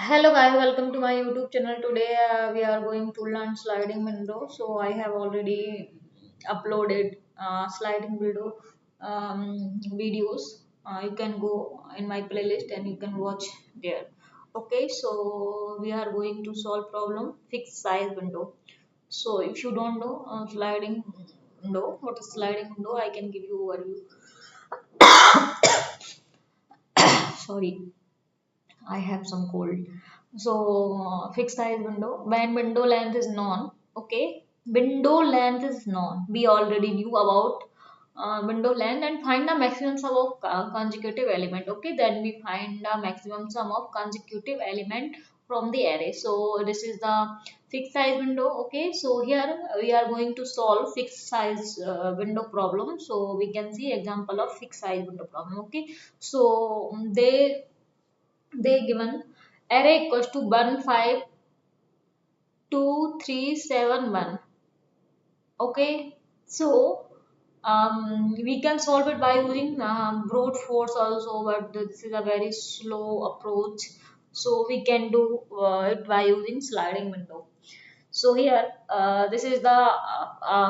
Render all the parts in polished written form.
Hello guys, welcome to my YouTube channel. Today we are going to learn sliding window. So I have already uploaded sliding window videos. You can go in my playlist and you can watch there. Okay, so we are going to solve problem fixed size window. So if you don't know sliding window, what is sliding window, I can give you overview. Sorry, I have some cold. So fixed size window. When window length is known, okay. Window length is known. We already knew about window length and find the maximum sum of consecutive element. Okay, then we find the maximum sum of consecutive element from the array. So this is the fixed size window. Okay, so here we are going to solve fixed size window problem. So we can see example of fixed size window problem. Okay, so they given array equals to 1 5 2 3 7 1. Okay, so we can solve it by using brute force also, but this is a very slow approach, so we can do it by using sliding window. So here this is the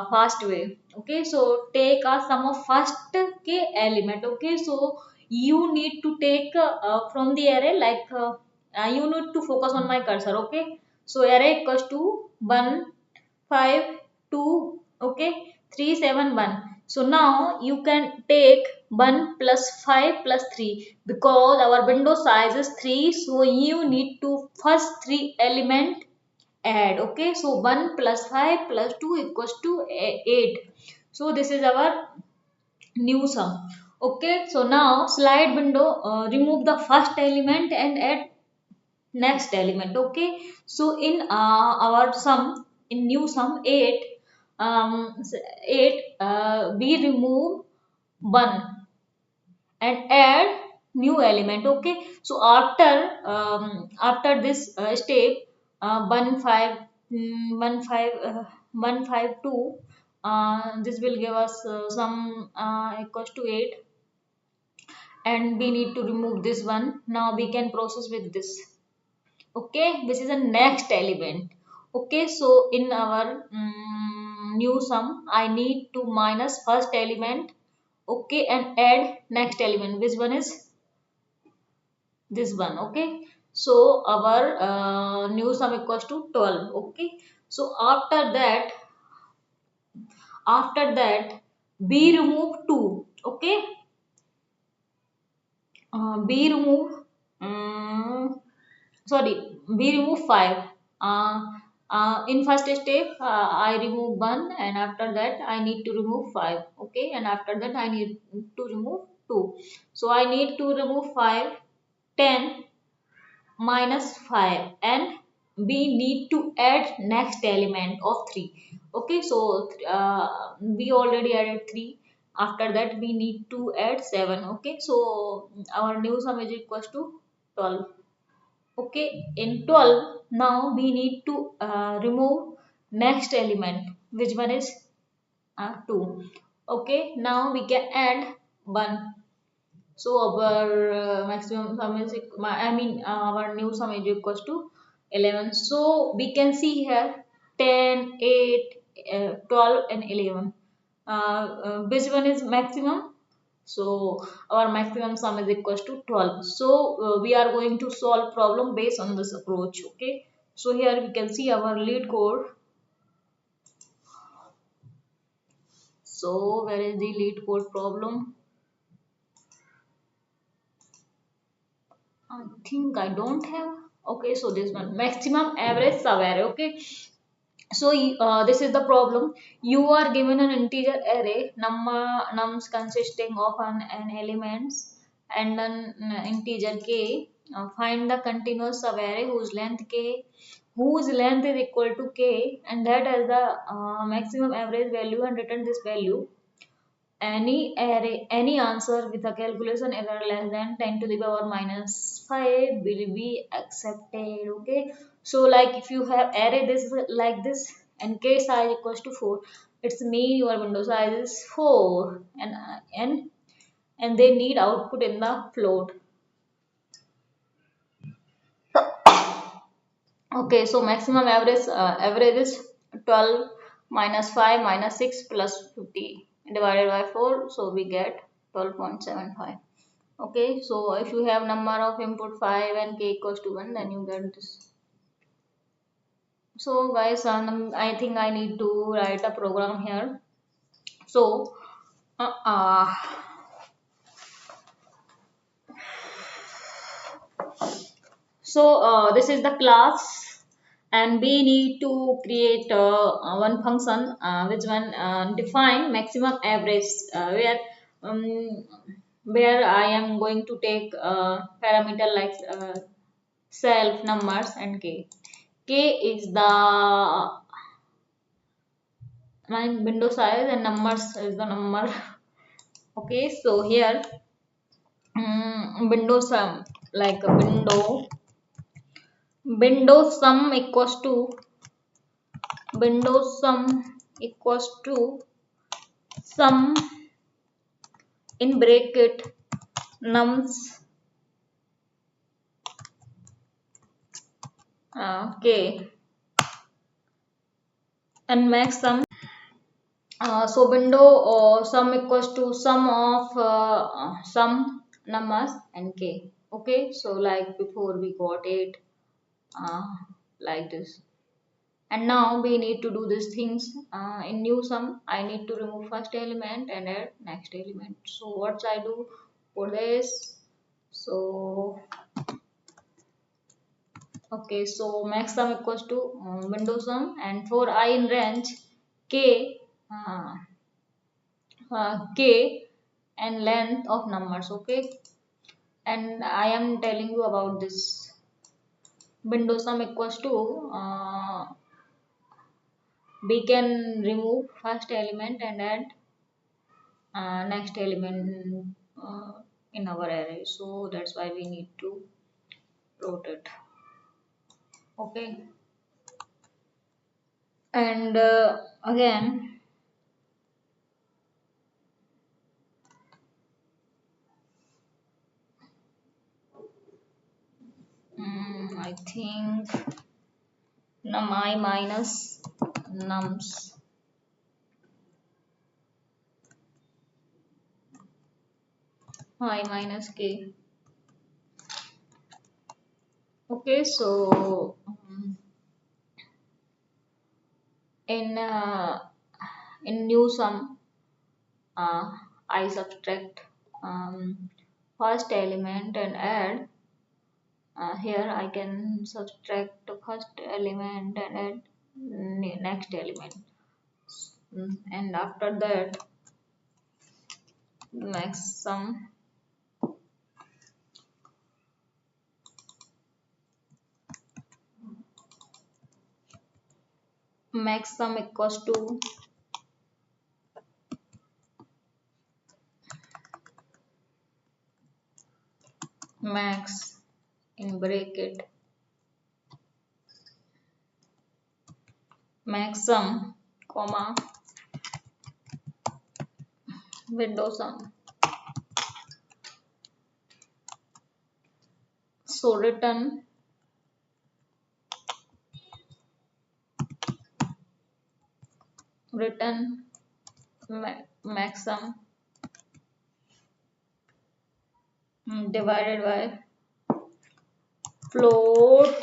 fast way. Okay, so take a sum of first k element. Okay, so you need to take from the array, like you need to focus on my cursor. Okay, so array equals to 1 5 2, okay, 3 7 1. So now you can take 1 plus 5 plus 3 because our window size is 3, so you need to first 3 element add. Okay, so 1 plus 5 plus 2 equals to 8. So this is our new sum. Okay, so now slide window, remove the first element and add next element. Okay, so in our sum, in new sum 8, 8, we remove 1 and add new element. Okay, so after this step, 1 5 1 5 1 5 2, this will give us some equals to 8, and we need to remove this one. Now we can process with this. Okay, this is the next element. Okay, so in our new sum, I need to minus first element, okay, and add next element. Which one is this one? Okay, so our new sum equals to 12. Okay, so after that we remove 2. Okay, we remove sorry, we remove 5. In first step, I remove 1, and after that I need to remove 5. Okay, and after that I need to remove 2. So I need to remove 5, 10 minus 5, and we need to add next element of 3. Okay, so we already added 3. After that we need to add 7. Okay, so our new sum is equals to 12. Okay, in 12 now we need to remove next element, which one is 2. Okay, now we can add 1. So our maximum sum is our new sum is equals to 11. So we can see here 10 8 12 and 11. Which one is maximum? So our maximum sum is equals to 12. So we are going to solve problem based on this approach. Okay, so here we can see our LeetCode. So where is the LeetCode problem? I think I don't have. Okay, so this one, maximum average Subarray. Okay, so this is the problem. You are given an integer array, nums consisting of an elements and an integer k. Find the continuous subarray whose length is equal to k, and that has the maximum average value, and return this value. Any answer with a calculation error less than 10 to the power minus 5 will be accepted. Okay, so like if you have array this like this and k size equals to 4, it's mean your window size is 4, and they need output in the float. Okay, so maximum average is 12 minus 5 minus 6 plus 50 divided by 4, so we get 12.75. Okay, so if you have number of input 5 and k equals to 1, then you get this. So guys, I think I need to write a program here. So uh, uh, this is the class, and we need to create one function which one define maximum average, um, where I am going to take parameter like self, numbers, and k. K is the my window size, and numbers is the number. Okay, so here window sum, like a window sum equals to window sum equals to sum in bracket nums k and max sum. So window sum equals to sum of sum numbers and k. Okay, so like before we got it uh, like this. And now we need to do these things in new sum. I need to remove first element and add next element. So what I do for this? So okay, so max sum equals to window sum, and for I in range k, uh, k and length of numbers. Okay, and I am telling you about this window sum equals to we can remove first element and add next element in our array, so that's why we need to wrote it. Okay, and again I think num I minus nums I minus k. Okay, so in new sum uh, I subtract first element and add. Here I can subtract the first element and add next element. And after that maximum maximum equals to max in bracket maximum comma window sum. So return maximum divided by float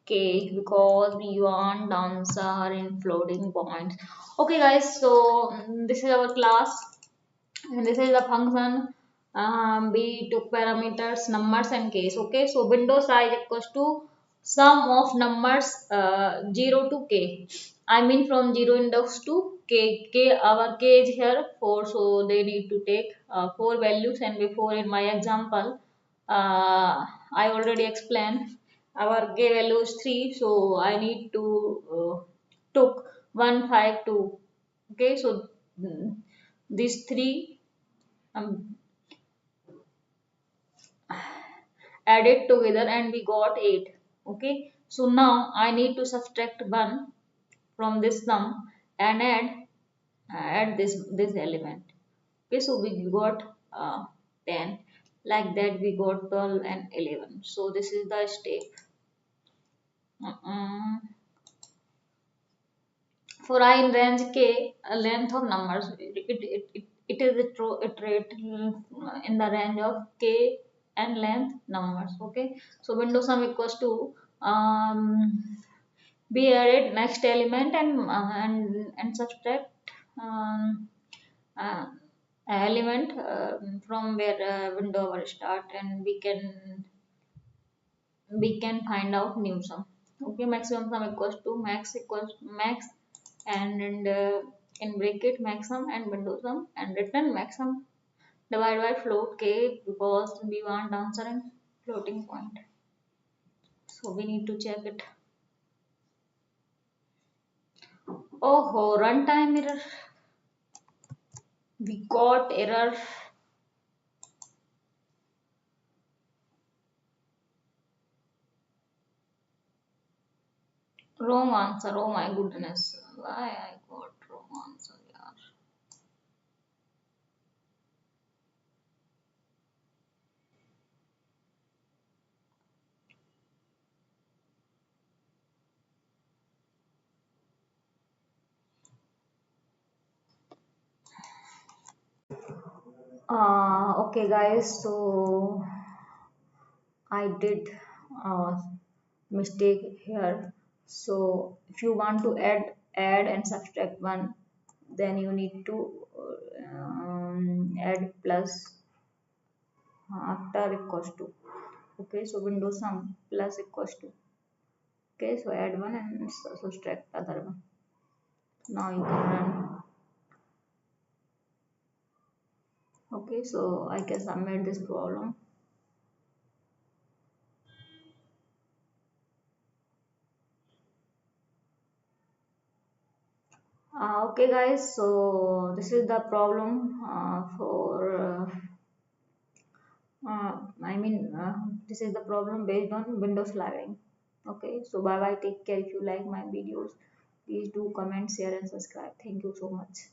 k, because we want answer in floating points. Okay guys, so this is our class, and this is the function. We took parameters numbers and case. Okay, so window size equals to sum of numbers 0 to k. I mean from 0 index to k. Our k is here 4, so they need to take 4 values, and before in my example I already explained our k value is 3, so I need to took 1 5 2. Okay, so these three um, added together and we got 8. Okay, so now I need to subtract 1 from this sum and add this element. Okay, so we got 10, like that we got 12 and 11. So this is the step. Mm, for I in range k, a length of numbers, it is a true iterate in the range of k and length numbers. Okay, so window sum equals to um, be added next element and subtract um, uh, element from where window our start, and we can find out new sum. Okay, maximum sum equals to max equals max, and in bracket maximum and window sum, and return maximum divided by float k, because we want answer in floating point, so we need to check it. Oh, runtime error. We got error. Wrong answer. Oh my goodness. Why I got wrong answer? Yeah. Okay, guys. So I did mistake here. So if you want to add and subtract one, then you need to add plus after equals to. Okay, so window sum plus equals to. Okay, so add one and subtract other one. Now you can run. Okay, so I guess I made this problem. Okay, guys, so this is the problem for this is the problem based on Windows Living. Okay, so bye bye, take care. If you like my videos, please do comment, share, and subscribe. Thank you so much.